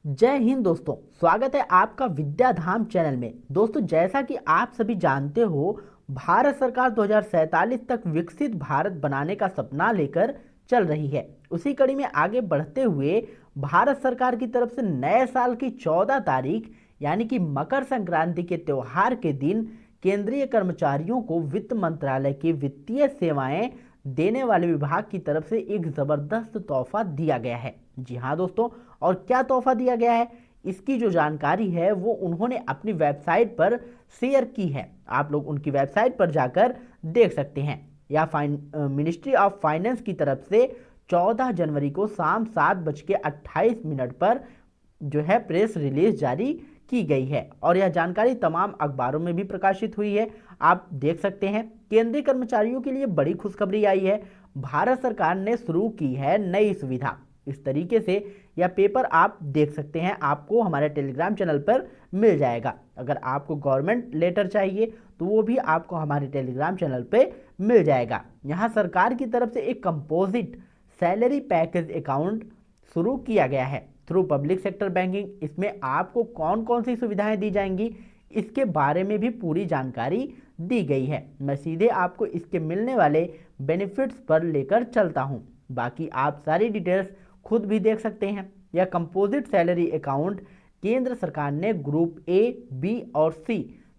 जय हिंद दोस्तों। स्वागत है आपका विद्याधाम चैनल में। दोस्तों, जैसा कि आप सभी जानते हो, भारत सरकार 2047 तक विकसित भारत बनाने का सपना लेकर चल रही है। उसी कड़ी में आगे बढ़ते हुए भारत सरकार की तरफ से नए साल की 14 तारीख यानी कि मकर संक्रांति के त्योहार के दिन केंद्रीय कर्मचारियों को वित्त मंत्रालय की वित्तीय सेवाएं देने वाले विभाग की तरफ से एक जबरदस्त तोहफा दिया गया है। जी हाँ दोस्तों, और क्या तोहफा दिया गया है, इसकी जो जानकारी है वो उन्होंने अपनी वेबसाइट पर शेयर की है। आप लोग उनकी वेबसाइट पर जाकर देख सकते हैं। या मिनिस्ट्री ऑफ फाइनेंस की तरफ से 14 जनवरी को शाम 7:28 पर जो है प्रेस रिलीज जारी की गई है और यह जानकारी तमाम अखबारों में भी प्रकाशित हुई है। आप देख सकते हैं, केंद्रीय कर्मचारियों के लिए बड़ी खुशखबरी आई है। भारत सरकार ने शुरू की है नई सुविधा। इस तरीके से यह पेपर आप देख सकते हैं, आपको हमारे टेलीग्राम चैनल पर मिल जाएगा। अगर आपको गवर्नमेंट लेटर चाहिए तो वो भी आपको हमारे टेलीग्राम चैनल पे मिल जाएगा। यहाँ सरकार की तरफ से एक कंपोजिट सैलरी पैकेज अकाउंट शुरू किया गया है थ्रू पब्लिक सेक्टर बैंकिंग। इसमें आपको कौन कौन सी सुविधाएं दी जाएंगी, इसके बारे में भी पूरी जानकारी दी गई है। मैं सीधे आपको इसके मिलने वाले बेनिफिट्स पर लेकर चलता हूं। बाकी आप सारी डिटेल्स खुद भी देख सकते हैं। यह कंपोजिट सैलरी अकाउंट केंद्र सरकार ने ग्रुप ए, बी और सी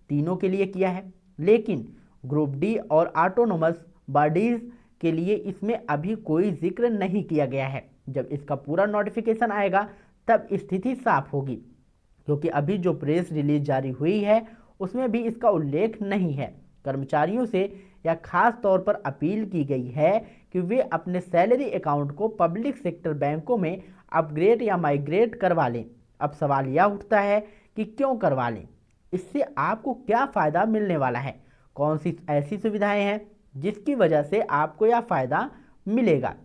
तीनों के लिए किया है, लेकिन ग्रुप डी और ऑटोनोमस बॉडीज के लिए इसमें अभी कोई जिक्र नहीं किया गया है। जब इसका पूरा नोटिफिकेशन आएगा तब स्थिति साफ होगी, क्योंकि अभी जो प्रेस रिलीज जारी हुई है उसमें भी इसका उल्लेख नहीं है। कर्मचारियों से यह खास तौर पर अपील की गई है कि वे अपने सैलरी अकाउंट को पब्लिक सेक्टर बैंकों में अपग्रेड या माइग्रेट करवा लें। अब सवाल यह उठता है कि क्यों करवा लें, इससे आपको क्या फ़ायदा मिलने वाला है, कौन सी ऐसी सुविधाएं हैं जिसकी वजह से आपको यह फ़ायदा मिलेगा।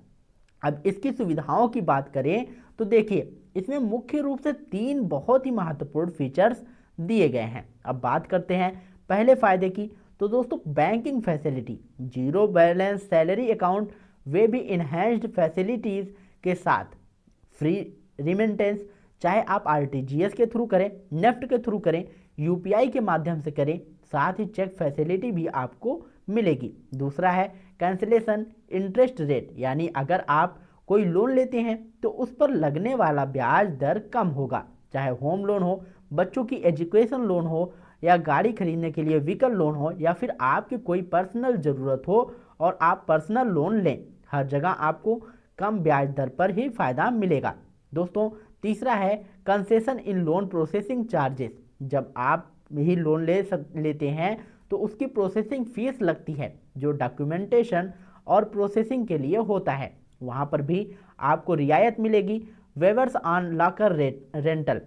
अब इसकी सुविधाओं की बात करें तो देखिए, इसमें मुख्य रूप से 3 बहुत ही महत्वपूर्ण फीचर्स दिए गए हैं। अब बात करते हैं पहले फायदे की। तो दोस्तों, banking facility, zero balance salary account वे भी इन्हेंस्ड फैसिलिटीज़ के साथ फ्री रिमिटेंस, चाहे आप आरटीजीएस के थ्रू करें, नेफ्ट के थ्रू करें, यूपीआई के माध्यम से करें, साथ ही चेक फैसिलिटी भी आपको मिलेगी। दूसरा है कैंसिलेशन इंटरेस्ट रेट, यानी अगर आप कोई लोन लेते हैं तो उस पर लगने वाला ब्याज दर कम होगा, चाहे होम लोन हो, बच्चों की एजुकेशन लोन हो, या गाड़ी खरीदने के लिए व्हीकल लोन हो, या फिर आपकी कोई पर्सनल ज़रूरत हो और आप पर्सनल लोन लें, हर जगह आपको कम ब्याज दर पर ही फ़ायदा मिलेगा। दोस्तों, तीसरा है कंसेशन इन लोन प्रोसेसिंग चार्जेस। जब आप ही लोन लेते हैं तो उसकी प्रोसेसिंग फीस लगती है जो डॉक्यूमेंटेशन और प्रोसेसिंग के लिए होता है, वहाँ पर भी आपको रियायत मिलेगी। वेवर्स ऑन लॉकर रेंटल,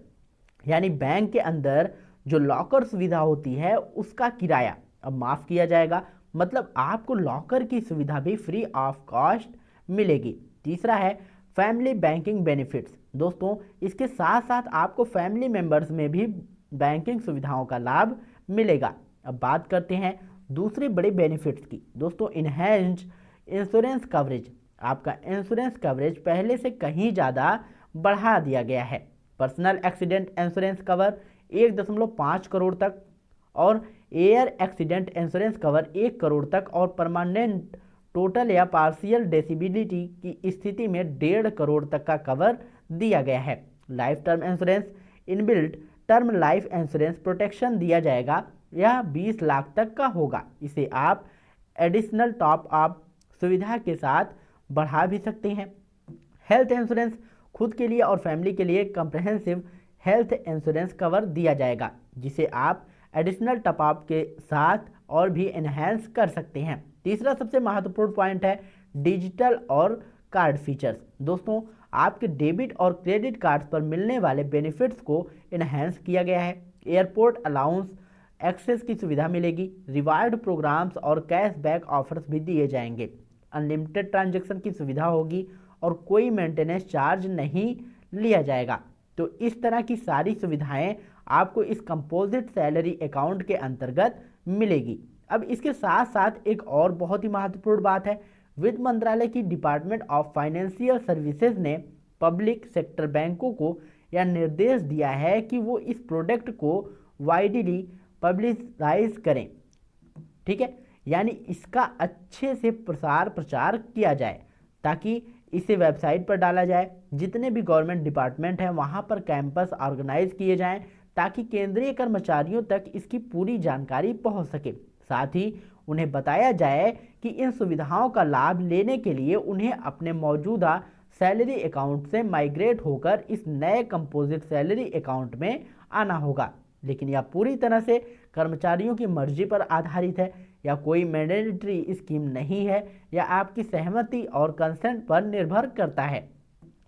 यानी बैंक के अंदर जो लॉकर सुविधा होती है उसका किराया अब माफ़ किया जाएगा, मतलब आपको लॉकर की सुविधा भी फ्री ऑफ कॉस्ट मिलेगी। तीसरा है फैमिली बैंकिंग बेनिफिट्स। दोस्तों, इसके साथ साथ आपको फैमिली मेंबर्स में भी बैंकिंग सुविधाओं का लाभ मिलेगा। अब बात करते हैं दूसरे बड़े बेनिफिट्स की। दोस्तों, इन्हेंस्ड इंश्योरेंस कवरेज, आपका इंश्योरेंस कवरेज पहले से कहीं ज़्यादा बढ़ा दिया गया है। Personal accident insurance cover 1.5 crore तक, और air accident insurance cover 1 crore तक, और परमानेंट टोटल या पार्शियल डिसेबिलिटी की स्थिति में 1.5 करोड़ तक का कवर दिया गया है। Life term insurance, inbuilt term life insurance protection दिया जाएगा, यह 20 लाख तक का होगा। इसे आप एडिशनल टॉप अप सुविधा के साथ बढ़ा भी सकते हैं। हेल्थ इंश्योरेंस, खुद के लिए और फैमिली के लिए कम्प्रहेंसिव हेल्थ इंश्योरेंस कवर दिया जाएगा, जिसे आप एडिशनल टॉप अप के साथ और भी एनहेंस कर सकते हैं। तीसरा सबसे महत्वपूर्ण पॉइंट है डिजिटल और कार्ड फीचर्स। दोस्तों, आपके डेबिट और क्रेडिट कार्ड्स पर मिलने वाले बेनिफिट्स को इन्हेंस किया गया है। एयरपोर्ट अलाउंस एक्सेस की सुविधा मिलेगी, रिवार्ड प्रोग्राम्स और कैशबैक ऑफर्स भी दिए जाएंगे, अनलिमिटेड ट्रांजैक्शन की सुविधा होगी और कोई मेंटेनेंस चार्ज नहीं लिया जाएगा। तो इस तरह की सारी सुविधाएं आपको इस कंपोजिट सैलरी अकाउंट के अंतर्गत मिलेगी। अब इसके साथ साथ एक और बहुत ही महत्वपूर्ण बात है, वित्त मंत्रालय की डिपार्टमेंट ऑफ फाइनेंशियल सर्विसेज ने पब्लिक सेक्टर बैंकों को या निर्देश दिया है कि वो इस प्रोडक्ट को वाइडली पब्लिसाइज करें। ठीक है, यानी इसका अच्छे से प्रसार प्रचार किया जाए ताकि इसे वेबसाइट पर डाला जाए, जितने भी गवर्नमेंट डिपार्टमेंट हैं वहाँ पर कैंपस ऑर्गेनाइज किए जाएं ताकि केंद्रीय कर्मचारियों तक इसकी पूरी जानकारी पहुँच सके। साथ ही उन्हें बताया जाए कि इन सुविधाओं का लाभ लेने के लिए उन्हें अपने मौजूदा सैलरी अकाउंट से माइग्रेट होकर इस नए कंपोजिट सैलरी अकाउंट में आना होगा। लेकिन यह पूरी तरह से कर्मचारियों की मर्जी पर आधारित है या कोई मैंडेटरी स्कीम नहीं है या आपकी सहमति और कंसेंट पर निर्भर करता है।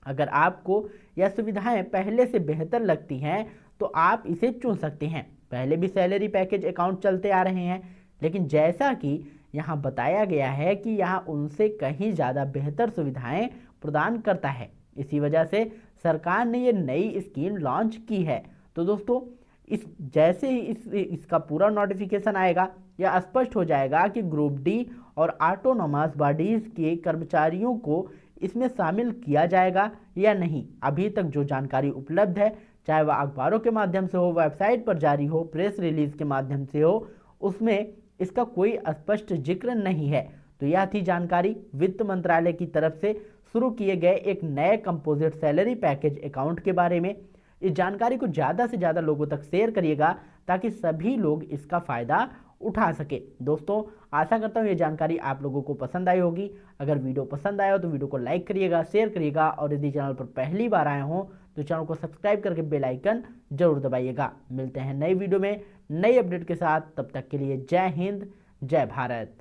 अगर आपको यह सुविधाएं पहले से बेहतर लगती हैं तो आप इसे चुन सकते हैं। पहले भी सैलरी पैकेज अकाउंट चलते आ रहे हैं, लेकिन जैसा कि यहाँ बताया गया है कि यहाँ उनसे कहीं ज़्यादा बेहतर सुविधाएं प्रदान करता है। इसी वजह से सरकार ने ये नई स्कीम लॉन्च की है। तो दोस्तों, इस जैसे ही इसका पूरा नोटिफिकेशन आएगा यह स्पष्ट हो जाएगा कि ग्रुप डी और ऑटोनोमस बॉडीज के कर्मचारियों को इसमें शामिल किया जाएगा या नहीं। अभी तक जो जानकारी उपलब्ध है, चाहे वह अखबारों के माध्यम से हो, वेबसाइट पर जारी हो, प्रेस रिलीज के माध्यम से हो, उसमें इसका कोई स्पष्ट जिक्र नहीं है। तो यह थी जानकारी वित्त मंत्रालय की तरफ से शुरू किए गए एक नए कंपोजिट सैलरी पैकेज अकाउंट के बारे में। इस जानकारी को ज़्यादा से ज़्यादा लोगों तक शेयर करिएगा ताकि सभी लोग इसका फ़ायदा उठा सके। दोस्तों, आशा करता हूँ ये जानकारी आप लोगों को पसंद आई होगी। अगर वीडियो पसंद आया हो तो वीडियो को लाइक करिएगा, शेयर करिएगा और यदि चैनल पर पहली बार आए हों तो चैनल को सब्सक्राइब करके बेल आइकन जरूर दबाइएगा। मिलते हैं नई वीडियो में नई अपडेट के साथ, तब तक के लिए जय हिंद, जय भारत।